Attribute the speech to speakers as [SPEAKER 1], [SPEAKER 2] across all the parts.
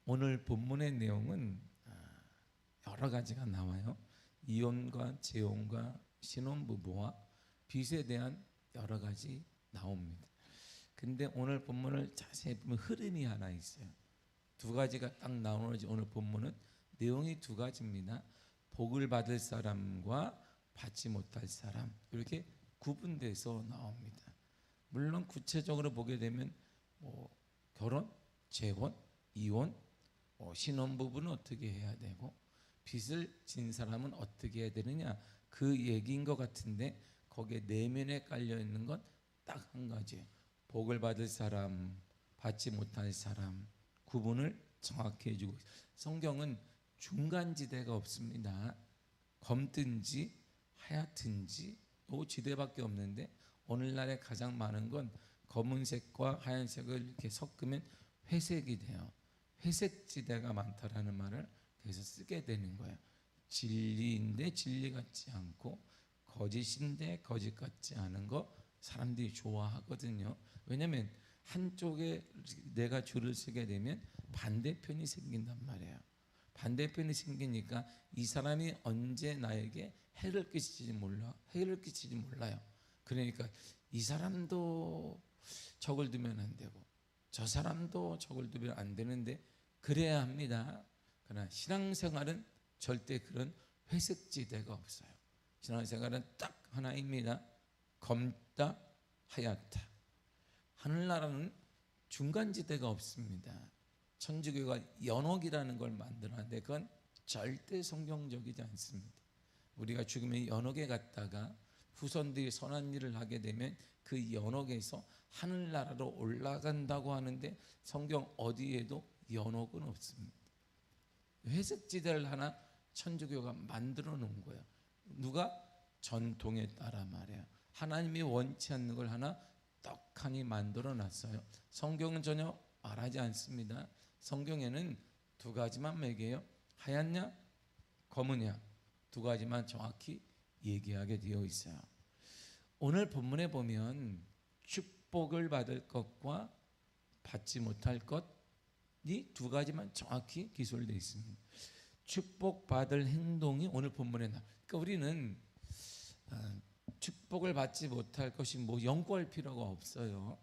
[SPEAKER 1] 오늘 본문의 내용은 여러 가지가 나와요. 이혼과 재혼과 신혼부부와 빚에 대한 여러 가지 나옵니다. 근데 오늘 본문을 자세히 보면 흐름이 하나 있어요. 두 가지가 딱 나오는지 오늘 본문은 내용이 두 가지입니다. 복을 받을 사람과 받지 못할 사람, 이렇게 구분돼서 나옵니다. 물론 구체적으로 보게 되면 결혼, 재혼, 이혼, 신혼부부는 어떻게 해야 되고 빚을 진 사람은 어떻게 해야 되느냐, 그 얘기인 것 같은데 거기에 내면에 깔려 있는 건 딱 한 가지예요. 복을 받을 사람, 받지 못할 사람, 구분을 정확히 해주고 있어요. 성경은 중간지대가 없습니다. 검든지 하얗든지 이 지대밖에 없는데 오늘날에 가장 많은 건 검은색과 하얀색을 이렇게 섞으면 회색이 돼요. 회색 지대가 많다라는 말을 그래서 쓰게 되는 거예요. 진리인데 진리 같지 않고 거짓인데 거짓 같지 않은 거 사람들이 좋아하거든요. 왜냐하면 한쪽에 내가 줄을 서게 되면 반대편이 생긴단 말이에요. 반대편이 생기니까 이 사람이 언제 나에게 해를 끼칠지 몰라요. 그러니까 이 사람도 적을 두면 안 되고 저 사람도 적을 두면 안 되는데 그래야 합니다. 그러나 신앙생활은 절대 그런 회색지대가 없어요. 신앙생활은 딱 하나입니다. 검다 하얗다. 하늘나라는 중간지대가 없습니다. 천주교가 연옥이라는 걸 만들었는데 그건 절대 성경적이지 않습니다. 우리가 죽으면 연옥에 갔다가 후손들이 선한 일을 하게 되면 그 연옥에서 하늘나라로 올라간다고 하는데 성경 어디에도 연옥은 없습니다. 회색지대를 하나 천주교가 만들어 놓은 거예요. 누가? 전통에 따라 말이에요. 하나님이 원치 않는 걸 하나 떡하니 만들어 놨어요. 성경은 전혀 말하지 않습니다. 성경에는 두 가지만 매겨요. 하얗냐 검으냐, 두 가지만 정확히 얘기하게 되어 있어요. 오늘 본문에 보면 축복을 받을 것과 받지 못할 것이 두 가지만 정확히 기술되어 있습니다. 축복받을 행동이 오늘 본문에 나와요. 그러니까 우리는 축복을 받지 못할 것이 연구할 필요가 없어요.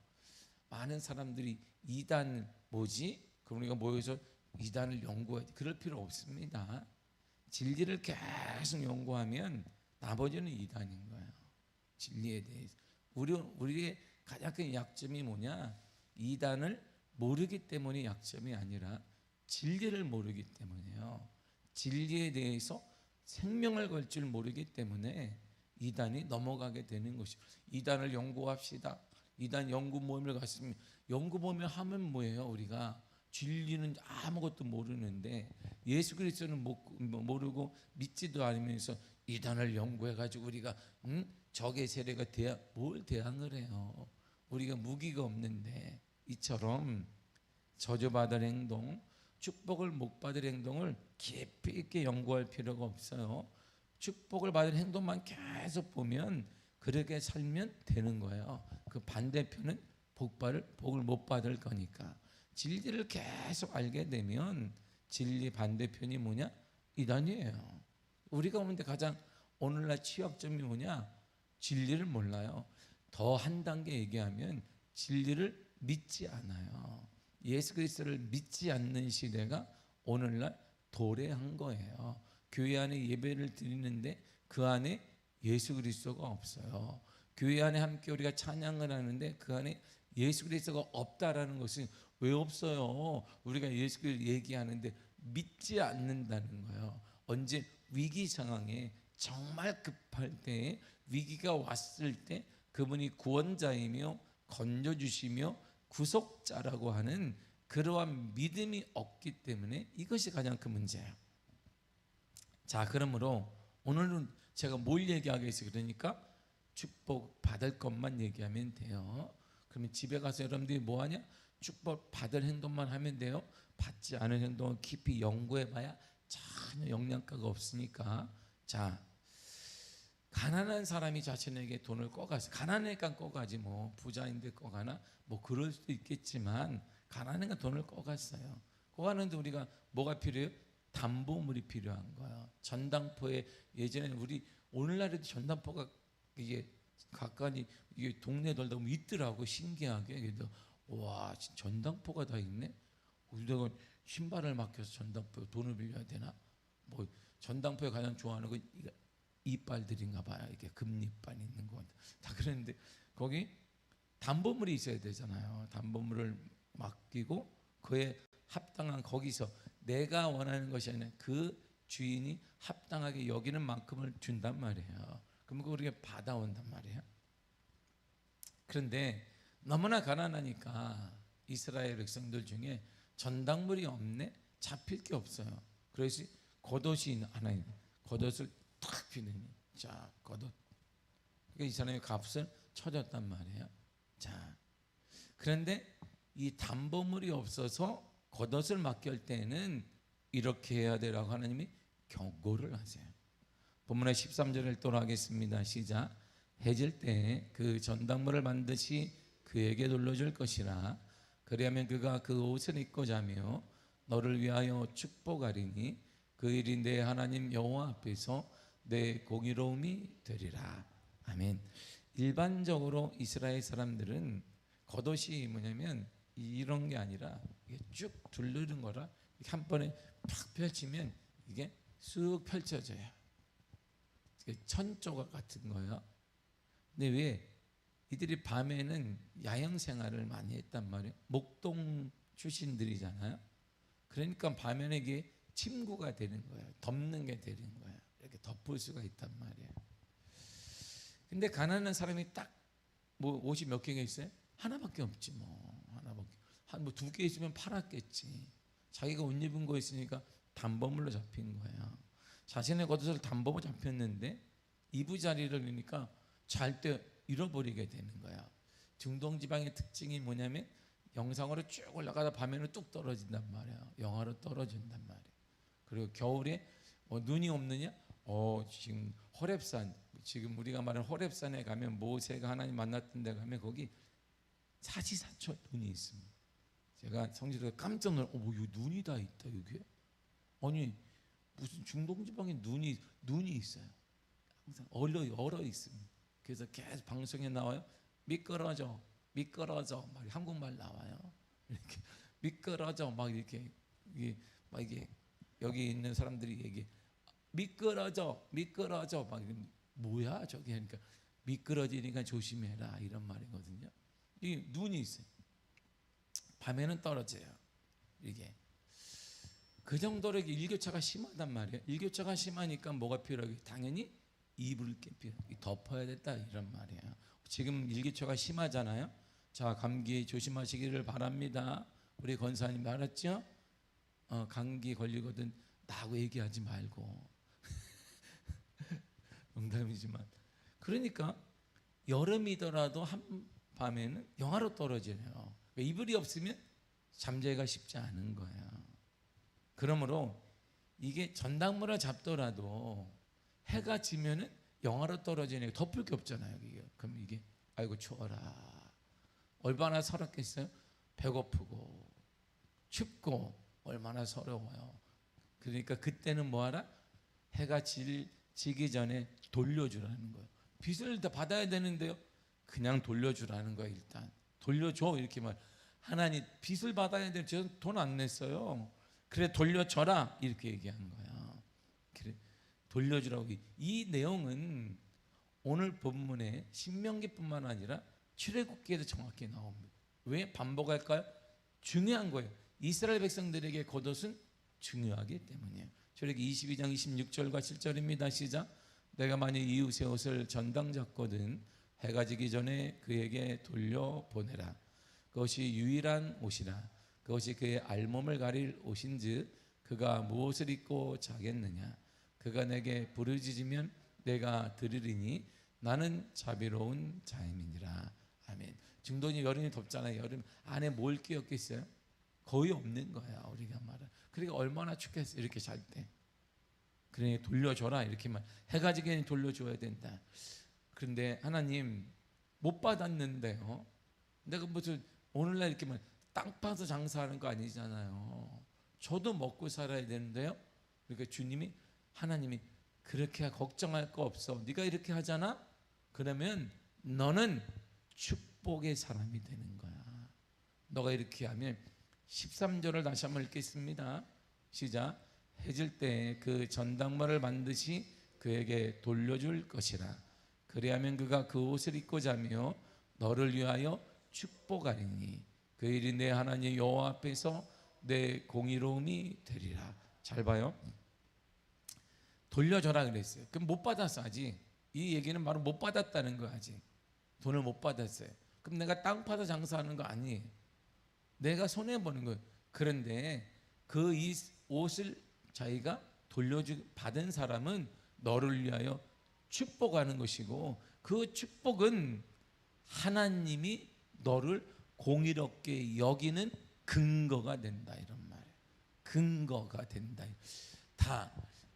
[SPEAKER 1] 많은 사람들이 이단 뭐지? 그럼 우리가 모여서 이단을 연구해야 그럴 필요 없습니다. 진리를 계속 연구하면 나머지는 이단인 거예요. 진리에 대해서 우리의 가장 큰 약점이 뭐냐? 이단을 모르기 때문에 약점이 아니라 진리를 모르기 때문에요. 진리에 대해서 생명을 걸 줄 모르기 때문에 이단이 넘어가게 되는 것이죠. 이단을 연구합시다. 이단 연구 모임을 갔으면 연구 모임을 하면 뭐예요? 우리가 진리는 아무것도 모르는데 예수 그리스도는 모르고 믿지도 않으면서 이단을 연구해가지고 우리가 적의 세력과 뭘 대항을 해요? 우리가 무기가 없는데. 이처럼 저주받을 행동, 축복을 못 받을 행동을 깊이 있게 연구할 필요가 없어요. 축복을 받을 행동만 계속 보면 그렇게 살면 되는 거예요. 그 반대편은 복을 못 받을 거니까. 진리를 계속 알게 되면 진리 반대편이 뭐냐? 이단이에요. 우리가 오는데 가장 오늘날 취약점이 뭐냐? 진리를 몰라요. 더 한 단계 얘기하면 진리를 믿지 않아요. 예수 그리스도를 믿지 않는 시대가 오늘날 도래한 거예요. 교회 안에 예배를 드리는데 그 안에 예수 그리스도가 없어요. 교회 안에 함께 우리가 찬양을 하는데 그 안에 예수 그리스도가 없다라는 것은 왜 없어요? 우리가 예수 그리스도 얘기하는데 믿지 않는다는 거예요. 언제 위기 상황에 정말 급할 때에 위기가 왔을 때 그분이 구원자이며 건져주시며 구속자라고 하는 그러한 믿음이 없기 때문에 이것이 가장 큰 문제예요. 자, 그러므로 오늘은 제가 뭘 얘기하겠어요? 그러니까 축복 받을 것만 얘기하면 돼요. 그러면 집에 가서 여러분들이 뭐하냐? 축복 받을 행동만 하면 돼요. 받지 않은 행동을 깊이 연구해봐야 전혀 영양가가 없으니까. 자, 가난한 사람이 자신에게 돈을 꺼가서 가난하니까 꺼가지 부자인데 꺼가나 그럴 수도 있겠지만 가난하니까 돈을 꺼갔어요. 그거 하는데 우리가 뭐가 필요해요? 담보물이 필요한 거야. 전당포에 예전에는 우리 오늘날에도 전당포가 이게 가까이 이게 동네 돌다 보면 있더라고. 신기하게. 그래서 와 전당포가 다 있네. 우리가 신발을 맡겨서 전당포에 돈을 빌려야 되나? 뭐 전당포에 가장 좋아하는 건 이빨들인가 봐요. 이게 금리빨 있는 거. 다 그랬는데 거기 담보물이 있어야 되잖아요. 담보물을 맡기고 그에 합당한 거기서 내가 원하는 것이 아니라 그 주인이 합당하게 여기는 만큼을 준단 말이에요. 그럼 그걸 우리가 받아온단 말이에요. 그런데 너무나 가난하니까 이스라엘 백성들 중에 전당물이 없네? 잡힐 게 없어요. 그래서 겉옷이 하나 있는 겉옷을 탁 비느니 자 겉옷 그러니까 이 사람이 값을 쳐줬단 말이에요. 자 그런데 이 담보물이 없어서 겉옷을 맡길 때는 이렇게 해야 되라고 하나님이 경고를 하세요. 본문의 13절을 또하겠습니다. 시작. 해질 때 그 전당물을 반드시 그에게 돌려줄 것이라. 그리하면 그가 그 옷을 입고 자며 너를 위하여 축복하리니 그 일이 내 하나님 여호와 앞에서 내 공의로움이 되리라. 아멘. 일반적으로 이스라엘 사람들은 겉옷이 뭐냐면 이런 게 아니라 이게 쭉 둘르는 거라 한 번에 팍 펼치면 이게 쑥 펼쳐져요. 천조각 같은 거예요. 근데 왜 이들이 밤에는 야영 생활을 많이 했단 말이에요. 목동 출신들이잖아요. 그러니까 밤에는 이게 침구가 되는 거예요. 덮는 게 되는 거예요. 이렇게 덮을 수가 있단 말이에요. 근데 가난한 사람이 딱 뭐 옷이 몇 개가 있어요? 하나밖에 없지 뭐. 하나밖에. 한 뭐 두 개 있으면 팔았겠지. 자기가 옷 입은 거 있으니까 담보물로 잡힌 거야. 자신의 겉옷을 담보로 잡혔는데 이부자리를 그러니까 잘 때 잃어버리게 되는 거야. 중동 지방의 특징이 뭐냐면 영상으로 쭉 올라가다 밤에는 뚝 떨어진단 말이야. 영하로 떨어진단 말이야. 그리고 겨울에 눈이 없느냐? 지금 호렙산 지금 우리가 말하는 호렙산에 가면 모세가 하나님 만났던 데 가면 거기 사시사철 눈이 있습니다. 제가 성지로 깜짝 놀라. 여기 눈이 다 있다 여기에? 아니 무슨 중동 지방에 눈이 있어요. 항상 얼어 있습니다. 그래서 계속 방송에 나와요. 미끄러져 막 한국말 나와요. 이렇게 미끄러져 막 이렇게 막 이게 여기 있는 사람들이 얘기 미끄러져 막 뭐야 저기 하니까 미끄러지니까 조심해라 이런 말이거든요. 이 눈이 있어요. 밤에는 떨어져요. 이게 그 정도로 일교차가 심하단 말이에요. 일교차가 심하니까 뭐가 필요하게 당연히 이불 게 필요해. 덮어야 됐다 이런 말이에요. 지금 일교차가 심하잖아요. 자 감기 조심하시기를 바랍니다. 우리 권사님 알았죠? 감기 걸리거든 나하고 얘기하지 말고. 농담이지만 그러니까 여름이더라도 한밤에는 영하로 떨어지네요. 이불이 없으면 잠자기가 쉽지 않은 거예요. 그러므로 이게 전당물을 잡더라도 해가 지면은 영하로 떨어지니까 덮을 게 없잖아요. 그럼 이게 아이고 추워라. 얼마나 서럽겠어요? 배고프고 춥고 얼마나 서러워요. 그러니까 그때는 뭐하라? 해가 지기 전에 돌려주라는 거예요. 빚을 다 받아야 되는데요. 그냥 돌려주라는 거예요. 일단 돌려줘 이렇게 말. 하나님 빚을 받아야 되는데 저는 돈 안 냈어요. 그래 돌려줘라 이렇게 얘기한 거야. 그래 돌려주라고. 이 내용은 오늘 본문에 신명기뿐만 아니라 출애굽기에도 정확히 나옵니다. 왜 반복할까요? 중요한 거예요. 이스라엘 백성들에게 겉옷은 중요하기 때문이에요. 출애굽기 22장 26절과 7절입니다. 시작. 내가 만일 이웃의 옷을 전당 잡거든 해가 지기 전에 그에게 돌려보내라. 그것이 유일한 옷이라. 그것이 그의 알몸을 가릴 옷인즉 그가 무엇을 입고 자겠느냐. 그가 내게 부르짖으면 내가 들으리니 나는 자비로운 자임이니라. 아멘. 중동이 여름이 덥잖아요. 여름 안에 뭘 끼었겠어요? 거의 없는 거야 우리가 말은. 그러니까 얼마나 춥겠어 이렇게 잘 때. 그러니 돌려줘라 이렇게만. 해가 지기 전에 돌려줘야 된다. 그런데 하나님 못 받았는데요. 내가 무슨 오늘날 이렇게 땅 파서 장사하는 거 아니잖아요. 저도 먹고 살아야 되는데요. 그러니까 주님이, 하나님이, 그렇게 걱정할 거 없어. 네가 이렇게 하잖아? 그러면 너는 축복의 사람이 되는 거야. 너가 이렇게 하면 13절을 다시 한번 읽겠습니다. 시작. 해질 때 그 전당마를 반드시 그에게 돌려줄 것이라. 그리하면 그가 그 옷을 입고 자며 너를 위하여 축복하리니 그 일이 내 하나님 여호와 앞에서 내 공의로움이 되리라. 잘 봐요. 돌려줘라 그랬어요. 그럼 못 받았어 아직. 이 얘기는 바로 못 받았다는 거 아직. 돈을 못 받았어요. 그럼 내가 땅 파서 장사하는 거 아니에요. 내가 손해 보는 거예요. 그런데 그 이 옷을 자기가 받은 사람은 너를 위하여 축복하는 것이고, 그 축복은 하나님이 너를 공의롭게 여기는 근거가 된다, 이런 말이에요. 근거가 된다. 다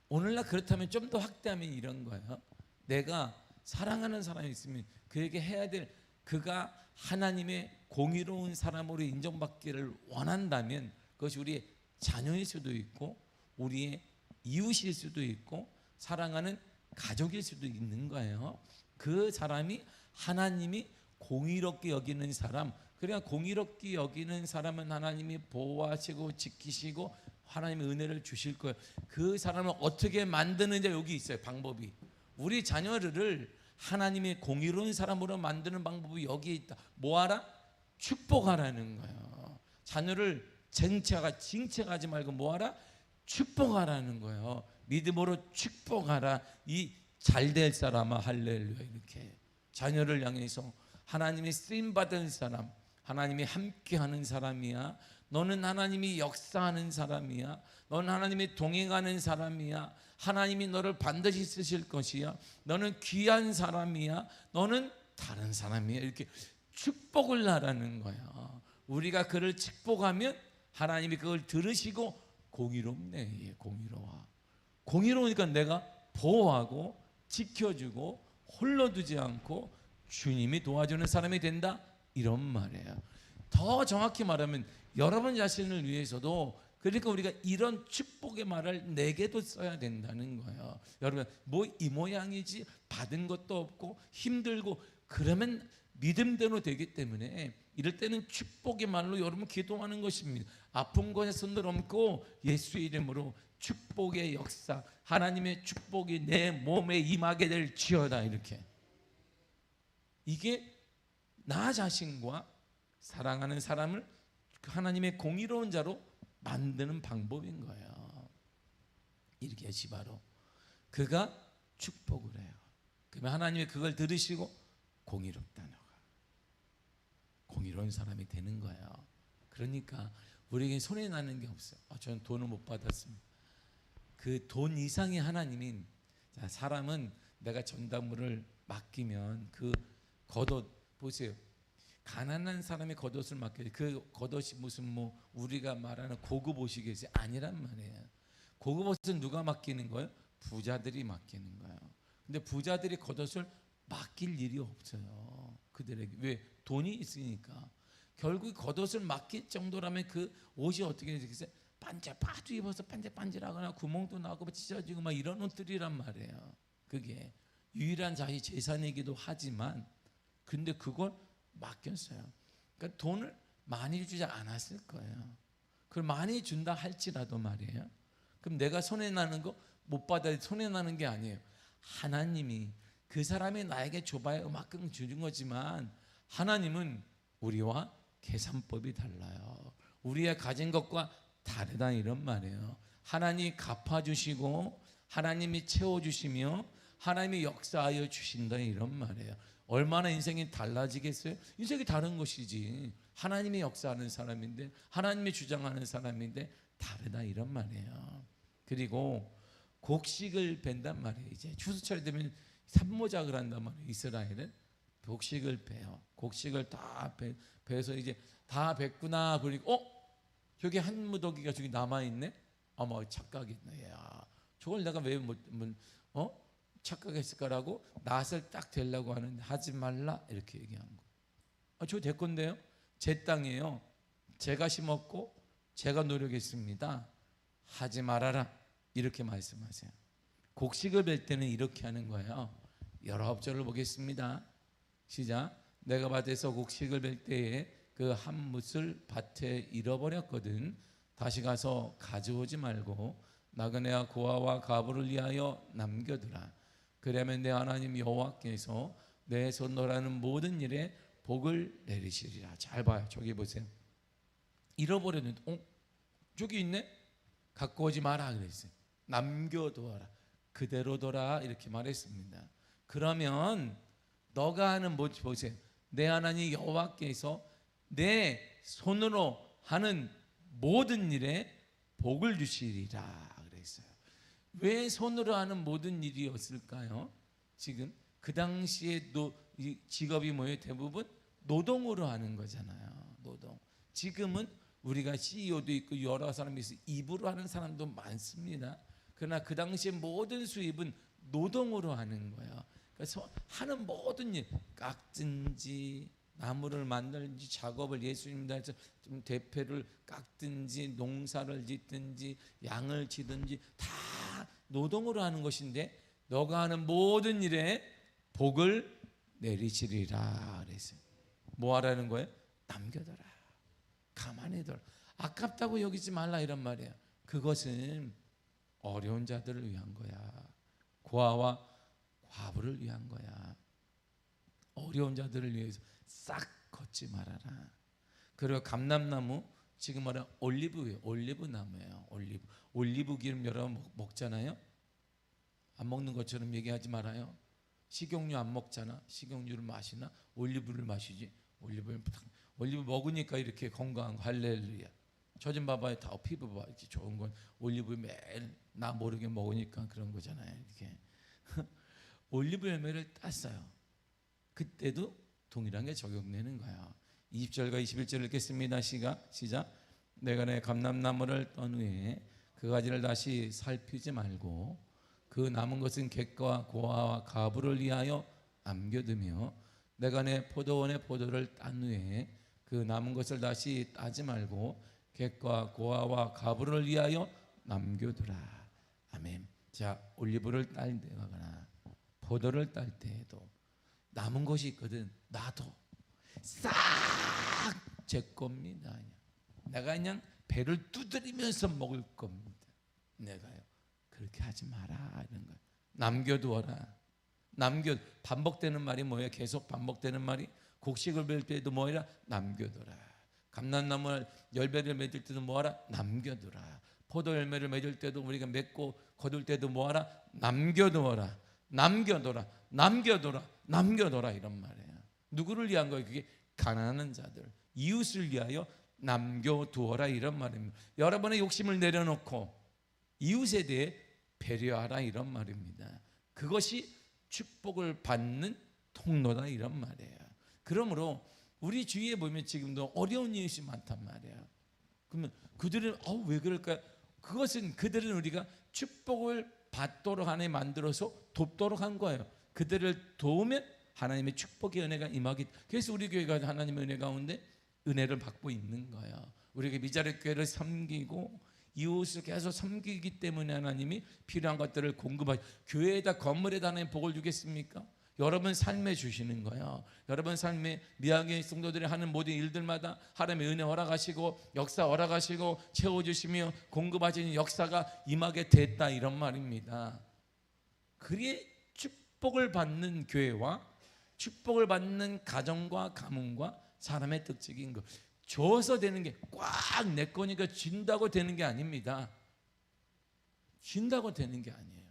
[SPEAKER 1] 오늘날 그렇다면 좀 더 확대하면 이런 거예요. 내가 사랑하는 사람이 있으면 그에게 해야 될, 그가 하나님의 공의로운 사람으로 인정받기를 원한다면 그것이 우리의 자녀일 수도 있고 우리의 이웃일 수도 있고 사랑하는 가족일 수도 있는 거예요. 그 사람이 하나님이 공의롭게 여기는 사람, 그래야 공의롭게 여기는 사람은 하나님이 보호하시고 지키시고 하나님의 은혜를 주실 거예요. 그 사람을 어떻게 만드느냐, 여기 있어요, 방법이. 우리 자녀를 하나님의 공의로운 사람으로 만드는 방법이 여기에 있다. 뭐하라? 축복하라는 거예요. 자녀를 징책하지 말고 뭐하라? 축복하라는 거예요. 믿음으로 축복하라. 이 잘될 사람아, 할렐루야. 이렇게 자녀를 향해서 하나님이 쓰임받은 사람, 하나님이 함께하는 사람이야. 너는 하나님이 역사하는 사람이야. 너는 하나님이 동행하는 사람이야. 하나님이 너를 반드시 쓰실 것이야. 너는 귀한 사람이야. 너는 다른 사람이야. 이렇게 축복을 하라는 거야. 우리가 그를 축복하면 하나님이 그걸 들으시고 공의롭네. 공의로워. 공의로우니까 내가 보호하고 지켜주고 홀로 두지 않고 주님이 도와주는 사람이 된다, 이런 말이에요. 더 정확히 말하면 여러분 자신을 위해서도, 그러니까 우리가 이런 축복의 말을 내게도 써야 된다는 거예요. 여러분, 뭐 이 모양이지, 받은 것도 없고 힘들고 그러면 믿음대로 되기 때문에 이럴 때는 축복의 말로 여러분 기도하는 것입니다. 아픈 것에 손을 얹고 예수의 이름으로 축복의 역사, 하나님의 축복이 내 몸에 임하게 될지어다. 이렇게, 이게 나 자신과 사랑하는 사람을 하나님의 공의로운 자로 만드는 방법인 거예요. 이렇게 해서 바로 그가 축복을 해요. 그러면 하나님이 그걸 들으시고 공의롭다, 너가 공의로운 사람이 되는 거예요. 그러니까 우리에게 손해 나는 게 없어요. 저는 돈을 못 받았습니다. 그 돈 이상의 하나님인, 자, 사람은 내가 전당물을 맡기면 그 겉옷 보세요. 가난한 사람의 겉옷을 맡겨요. 그 겉옷이 무슨 뭐 우리가 말하는 고급 옷이겠어요? 아니란 말이에요. 고급 옷은 누가 맡기는 거예요? 부자들이 맡기는 거예요. 근데 부자들이 겉옷을 맡길 일이 없어요, 그들에게. 왜? 돈이 있으니까. 결국 겉옷을 맡길 정도라면 그 옷이 어떻게 되겠어요? 반짝반짝 입어서 반질반질하거나 구멍도 나고 찢어지고 막 이런 옷들이란 말이에요. 그게 유일한 자기 재산이기도 하지만, 근데 그걸 맡겼어요. 그러니까 돈을 많이 주지 않았을 거예요. 그걸 많이 준다 할지라도 말이에요. 그럼 내가 손해 나는 거 못 받아야 손해 나는 게 아니에요. 하나님이 그 사람이 나에게 줘봐야 그만큼 주는 거지만 하나님은 우리와 계산법이 달라요. 우리가 가진 것과 다르다, 이런 말이에요. 하나님이 갚아주시고 하나님이 채워주시며 하나님이 역사하여 주신다, 이런 말이에요. 얼마나 인생이 달라지겠어요? 인생이 다른 것이지. 하나님이 역사하는 사람인데, 하나님이 주장하는 사람인데 다르다, 이런 말이에요. 그리고 곡식을 벤단 말이에요. 이제 추수철이 되면 산모작을 한단 말이에요. 이스라엘은 곡식을 베요. 곡식을 다 베서 이제 다 뱄구나. 그리고 저기 한 무더기가 저기 남아 있네. 아마 착각했네. 야, 저걸 내가 왜 착각했을까라고 낫을 딱 대려고 하는데 하지 말라, 이렇게 얘기한 거. 저 제 건데요. 제 땅이에요. 제가 심었고 제가 노력했습니다. 하지 말아라. 이렇게 말씀하세요. 곡식을 벨 때는 이렇게 하는 거예요. 19절을 보겠습니다. 시작. 내가 밭에서 곡식을 벨 때에 그 한 뭇을 밭에 잃어버렸거든. 다시 가서 가져오지 말고 나그네와 고아와 과부를 위하여 남겨두라. 그러면 내 하나님 여호와께서 내 손으로하는 모든 일에 복을 내리시리라. 잘 봐요. 저기 보세요. 잃어버렸는데 저기 있네? 갖고 오지 마라 그랬어요. 남겨두어라. 그대로 둬라 이렇게 말했습니다. 그러면 너가 하는 뭐 보세요. 내 하나님 여호와께서 내 손으로 하는 모든 일에 복을 주시리라 그랬어요. 왜 손으로 하는 모든 일이었을까요? 지금 그 당시에 이 직업이 뭐예요? 대부분 노동으로 하는 거잖아요. 노동. 지금은 우리가 CEO도 있고 여러 사람이 있어요. 입으로 하는 사람도 많습니다. 그러나 그 당시에 모든 수입은 노동으로 하는 거예요. 그래서 하는 모든 일, 깎든지 나무를 만들든지 작업을 예수님도 해서 좀 대패를 깎든지 농사를 짓든지 양을 치든지 다 노동으로 하는 것인데 너가 하는 모든 일에 복을 내리시리라 그랬어요. 뭐 하라는 거예요? 남겨둬라. 가만히 둬라. 아깝다고 여기지 말라 이런 말이에요. 그것은 어려운 자들을 위한 거야. 고아와 과부를 위한 거야. 어려운 자들을 위해서 싹 걷지 말아라. 그리고 감람나무 지금 말하는 올리브예요. 올리브나무예요. 올리브 기름 여러분 먹잖아요. 안 먹는 것처럼 얘기하지 말아요. 식용유 안 먹잖아. 식용유를 마시나? 올리브를 마시지. 올리브 먹으니까 이렇게 건강한 거. 할렐루야. 저 좀 봐봐요. 다 피부 봐. 이렇게 좋은 건 올리브 매일 나 모르게 먹으니까 그런 거잖아요. 이렇게 올리브 열매를 땄어요. 그때도 동일한 게 적용되는 거야. 20절과 21절 읽겠습니다. 시작. 내가 내 감람나무를 떤 후에 그 가지를 다시 살피지 말고 그 남은 것은 객과 고아와 가부를 위하여 남겨두며 내가 내 포도원의 포도를 딴 후에 그 남은 것을 다시 따지 말고 객과 고아와 가부를 위하여 남겨두라. 아멘. 자, 올리브를 딸 때거나 포도를 딸 때에도 남은 것이 있거든. 놔둬. 싹 제 겁니다. 내가 그냥 배를 두드리면서 먹을 겁니다. 내가요. 그렇게 하지 마라 이런 거예요. 남겨두어라. 반복되는 말이 뭐예요? 계속 반복되는 말이 곡식을 벨 때도 뭐라? 남겨둬라. 감람나무 열매를 맺을 때도 뭐하라? 남겨두라. 포도 열매를 맺을 때도 우리가 맺고 거둘 때도 뭐하라? 남겨두어라. 남겨둬라. 이런 말이에요. 누구를 위한 거예요? 그게 가난한 자들, 이웃을 위하여 남겨두어라 이런 말입니다. 여러분의 욕심을 내려놓고 이웃에 대해 배려하라 이런 말입니다. 그것이 축복을 받는 통로다 이런 말이에요. 그러므로 우리 주위에 보면 지금도 어려운 이웃이 많단 말이에요. 그러면 그들은 왜 그럴까요? 그것은 그들은 우리가 축복을 받도록 하나님 만들어서 돕도록 한 거예요. 그들을 도우면 하나님의 축복의 은혜가 임하기. 그래서 우리 교회가 하나님의 은혜 가운데 은혜를 받고 있는 거예요. 우리가 미자립 교회를 섬기고 이웃을 계속 섬기기 때문에 하나님이 필요한 것들을 공급하시. 교회에다 건물에다 하나님 복을 주겠습니까? 여러분 삶에 주시는 거예요. 여러분 삶에 미학의 성도들이 하는 모든 일들마다 하나님의 은혜 허락하시고 역사 허락하시고 채워주시며 공급하시는 역사가 임하게 됐다 이런 말입니다. 그게 축복을 받는 교회와 축복을 받는 가정과 가문과 사람의 특징인 것. 줘서 되는 게 꽉 내 거니까 준다고 되는 게 아닙니다. 준다고 되는 게 아니에요.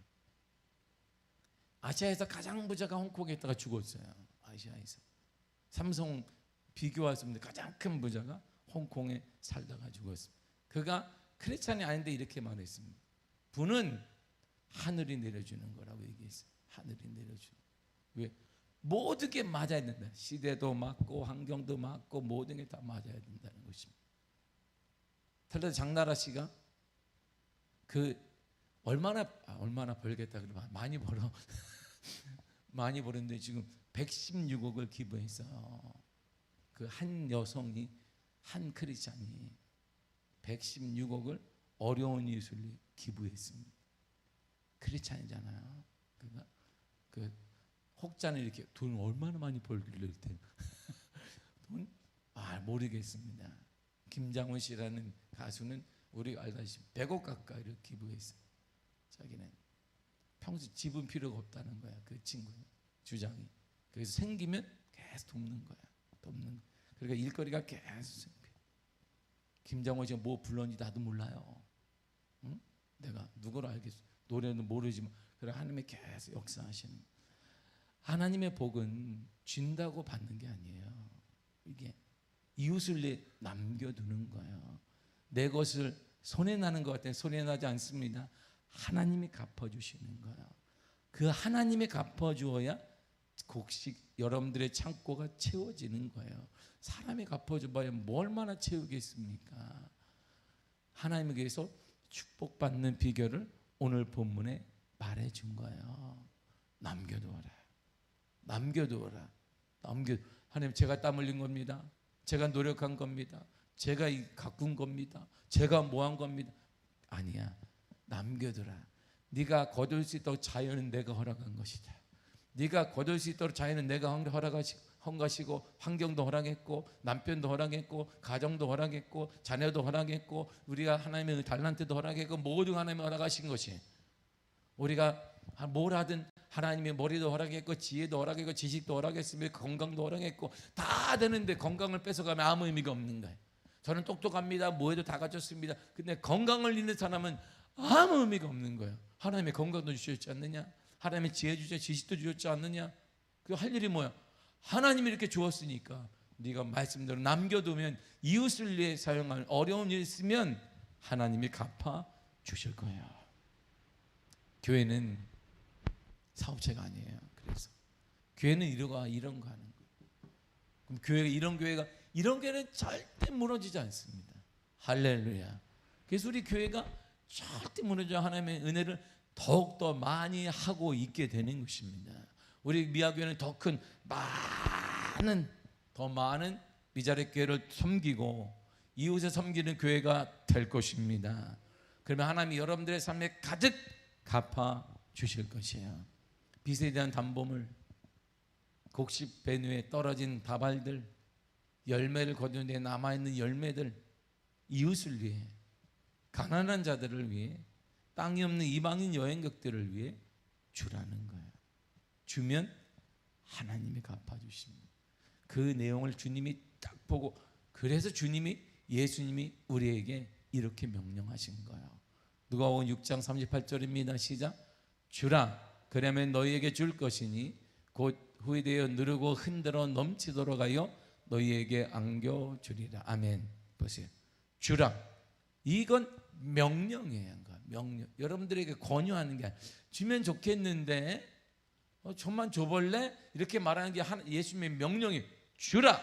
[SPEAKER 1] 아시아에서 가장 부자가 홍콩에 있다가 죽었어요. 아시아에서 삼성 비교했습니다. 가장 큰 부자가 홍콩에 살다가 죽었습니다. 그가 크리스찬이 아닌데 이렇게 말했습니다. 부는 하늘이 내려주는 거라고 얘기했어요. 하늘이 내려주는. 왜? 모든 게 맞아야 된다. 시대도 맞고 환경도 맞고 모든 게 다 맞아야 된다는 것입니다. 텔레 장나라 씨가 그 얼마나 벌겠다 그러면 많이 벌어. 많이 벌었는데 지금 116억을 기부했어요. 그 한 여성이 한 크리스찬이 116억을 어려운 이웃을 기부했습니다. 그렇지 않잖아요. 그러니까 그 혹자는 이렇게 돈 얼마나 많이 벌길래 이때 돈 모르겠습니다. 김장훈 씨라는 가수는 우리가 알다시피 100억 가까이를 기부했어요. 자기는 평소 집은 필요가 없다는 거야. 그 친구는 주장이. 그래서 생기면 계속 돕는 거야. 그러니까 일거리가 계속 생겨. 김장훈 씨가 뭐 불렀는지 나도 몰라요. 응? 내가 누구를 알겠어? 노래는 모르지만 그래 하나님이 계속 역사하시는 거야. 하나님의 복은 준다고 받는 게 아니에요. 이게 이웃을 남겨두는 거예요. 내 것을 손해나는 것 같아요. 손해나지 않습니다. 하나님이 갚아주시는 거예요. 그 하나님이 갚아주어야 곡식 여러분들의 창고가 채워지는 거예요. 사람이 갚아줘봐야 뭐 얼마나 채우겠습니까? 하나님에게서 축복받는 비결을 오늘 본문에 말해준 거예요. 남겨두어라. 하나님, 제가 땀 흘린 겁니다. 제가 노력한 겁니다. 제가 가꾼 겁니다. 제가 뭐한 겁니다. 아니야. 남겨두라. 네가 거둘 수 있도록 자연은 내가 허락한 것이다. 네가 거둘 수 있도록 자연은 내가 허락한 것이고, 환경도 허락했고, 남편도 허락했고, 가정도 허락했고, 자녀도 허락했고, 우리가 하나님의 달란트도 허락했고, 모든 하나님이 허락하신 것이, 우리가 뭘 하든 하나님의 머리도 허락했고, 지혜도 허락했고, 지식도 허락했으며 건강도 허락했고, 다 되는데 건강을 뺏어가면 아무 의미가 없는 거예요. 저는 똑똑합니다. 뭐해도 다 갖췄습니다. 근데 건강을 잃는 사람은 아무 의미가 없는 거예요. 하나님의 건강도 주셨지 않느냐? 하나님의 지혜 주셨지, 지식도 주셨지 않느냐? 그 할 일이 뭐야? 하나님이 이렇게 주었으니까 네가 말씀대로 남겨두면, 이웃을 위해 사용할 어려운 일이 있으면 하나님이 갚아 주실 거예요. 교회는 사업체가 아니에요. 그래서 교회는 이런 거 하는 거예요. 그럼 이런 교회는 절대 무너지지 않습니다. 할렐루야. 그래서 우리 교회가 절대 무너져 하나님의 은혜를 더욱더 많이 하고 있게 되는 것입니다. 우리 미아교회는 더 많은 미자립 교회를 섬기고 이웃에 섬기는 교회가 될 것입니다. 그러면 하나님이 여러분들의 삶에 가득 갚아 주실 것이에요. 빚에 대한 담보물, 곡식 배 위에 떨어진 다발들, 열매를 거두는 데 남아있는 열매들, 이웃을 위해, 가난한 자들을 위해, 땅이 없는 이방인 여행객들을 위해 주라는 거예요. 주면 하나님이 갚아주십니다. 그 내용을 주님이 딱 보고, 그래서 예수님이 우리에게 이렇게 명령하신 거예요. 누가복음 6장 38절입니다. 시작. 주라, 그러면 너희에게 줄 것이니 곧 후회되어 누르고 흔들어 넘치도록 하여 너희에게 안겨주리라. 아멘. 보세요. 주라. 이건 명령이에요. 명령. 여러분들에게 권유하는 게 아니라, 주면 좋겠는데 좀만 줘볼래? 이렇게 말하는 게 예수님의 명령이 주라.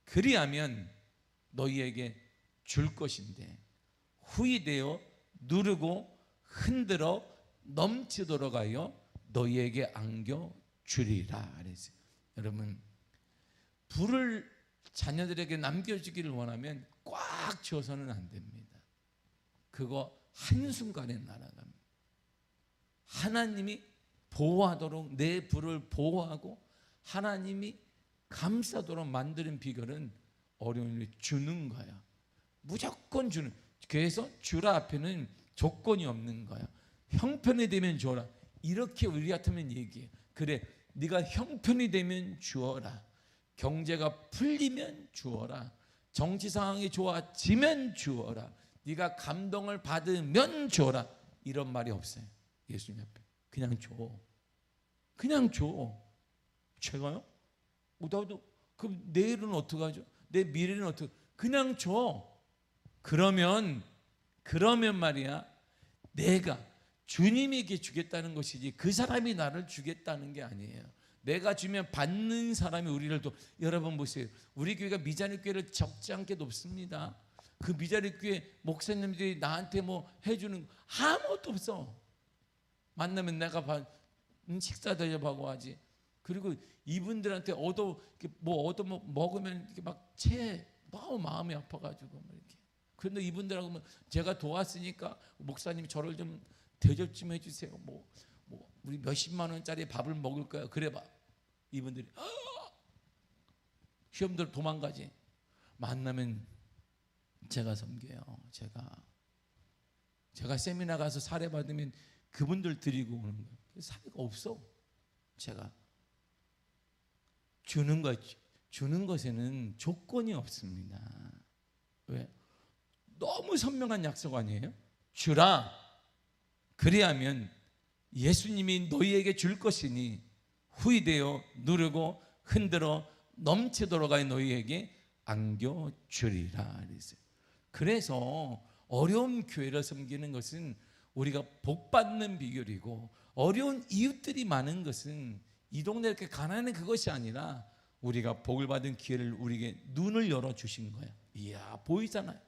[SPEAKER 1] 그리하면 너희에게 줄 것인데 후회되어 누르고 흔들어 넘치도록 하여 너희에게 안겨주리라 그랬어요. 여러분, 불을 자녀들에게 남겨주기를 원하면 꽉 쥐어서는 안 됩니다. 그거 한순간에 날아갑니다. 하나님이 보호하도록, 내 불을 보호하고 하나님이 감싸도록 만드는 비결은 어려운 일 주는 거야. 무조건 주는. 그래서 주라 앞에는 조건이 없는 거야. 형편이 되면 주어라. 이렇게 우리 같으면 얘기해. 그래, 네가 형편이 되면 주어라. 경제가 풀리면 주어라. 정치 상황이 좋아지면 주어라. 네가 감동을 받으면 주어라. 이런 말이 없어요. 예수님 앞에. 그냥 줘. 그냥 줘. 제가요? 나도 그럼 내일은 어떡하죠? 내 미래는 어떻게? 그냥 줘. 그러면 말이야, 내가 주님에게 주겠다는 것이지 그 사람이 나를 주겠다는 게 아니에요. 내가 주면 받는 사람이 우리를 또, 여러분 보세요. 우리 교회가 미자립 교회를 적지 않게 높습니다. 그 미자립 교회 목사님들이 나한테 뭐 해주는 거 아무것도 없어. 만나면 내가 식사 대접하고 하지. 그리고 이분들한테 얻어 먹으면 이렇게 막 너무 마음이 아파가지고 막 이렇게 그런데 이분들하고 뭐 제가 도왔으니까 목사님 저를 좀 대접 좀 해주세요. 뭐 우리 몇십만 원짜리 밥을 먹을 거야. 그래봐. 이분들이 시험들 도망가지. 만나면 제가 섬겨요. 제가 세미나 가서 사례 받으면 그분들 드리고 오는 거예요. 사례가 없어. 제가 주는 것에는 조건이 없습니다. 왜? 너무 선명한 약속 아니에요? 주라. 그리하면 예수님이 너희에게 줄 것이니 후이되어 누르고 흔들어 넘치도록 하여 너희에게 안겨주리라. 그래서 어려운 교회를 섬기는 것은 우리가 복받는 비결이고, 어려운 이웃들이 많은 것은 이 동네 이렇게 가난한 그것이 아니라 우리가 복을 받은 기회를 우리에게 눈을 열어주신 거예요. 이야, 보이잖아요.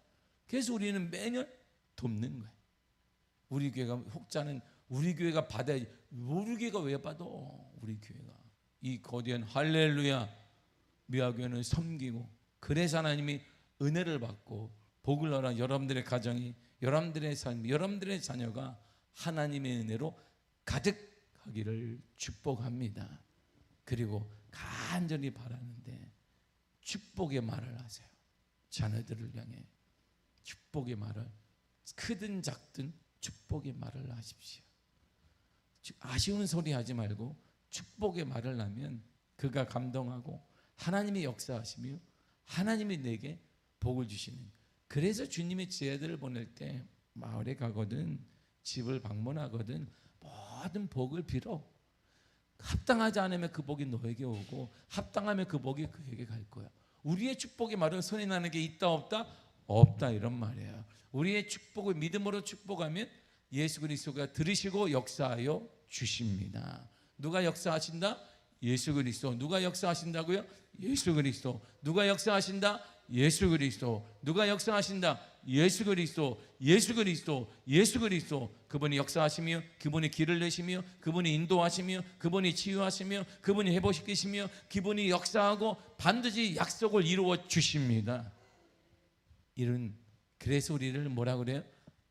[SPEAKER 1] 그래서 우리는 매년 돕는 거예요. 우리 교회가 혹자는 우리 교회가 받아야지. 우리 교회가 왜 받아? 우리 교회가 이 거대한 할렐루야 미화교회는 섬기고, 그래서 하나님이 은혜를 받고 복을 얻어 여러분들의 가정이, 여러분들의 삶, 여러분들의 자녀가 하나님의 은혜로 가득하기를 축복합니다. 그리고 간절히 바라는데 축복의 말을 하세요. 자녀들을 향해 축복의 말을, 크든 작든 축복의 말을 하십시오. 아쉬운 소리 하지 말고 축복의 말을 하면 그가 감동하고 하나님이 역사하시며 하나님이 내게 복을 주시는. 그래서 주님이 제자들을 보낼 때 마을에 가거든 집을 방문하거든 모든 복을 빌어. 합당하지 않으면 그 복이 너에게 오고 합당하면 그 복이 그에게 갈 거야. 우리의 축복의 말은 손에 나는 게 있다 없다? 없다, 이런 말이에요. 우리의 축복을 믿음으로 축복하면 예수 그리스도가 들으시고 역사하여 주십니다. 누가 역사하신다? 예수 그리스도. 누가 역사하신다고요? 예수 그리스도. 누가 역사하신다? 예수 그리스도. 누가 역사하신다? 예수 그리스도. 예수 그리스도. 예수 그리스도. 그분이 역사하시며 그분이 길을 내시며 그분이 인도하시며 그분이 치유하시며 그분이 회복시키시며 그분이 역사하고 반드시 약속을 이루어 주십니다. 그래서 우리를 뭐라 그래요?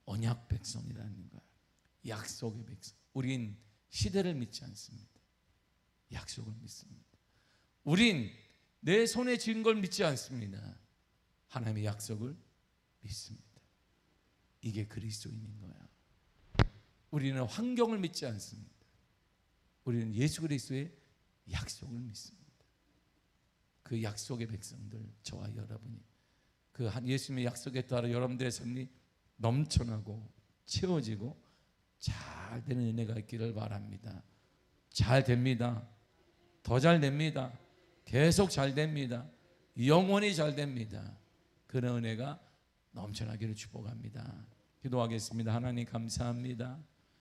[SPEAKER 1] 언약 백성이라는 거예요. 약속의 백성. 우린 시대를 믿지 않습니다. 약속을 믿습니다. 우린 내 손에 쥔 걸 믿지 않습니다. 하나님의 약속을 믿습니다. 이게 그리스도인인 거야. 우리는 환경을 믿지 않습니다. 우리는 예수 그리스도의 약속을 믿습니다. 그 약속의 백성들, 저와 여러분이 그 예수님의 약속에 따라 여러분들의 삶이 넘쳐나고 채워지고 잘 되는 은혜가 있기를 바랍니다. 잘 됩니다. 더 잘 됩니다. 계속 잘 됩니다. 영원히 잘 됩니다. 그런 은혜가 넘쳐나기를 축복합니다. 기도하겠습니다. 하나님 감사합니다.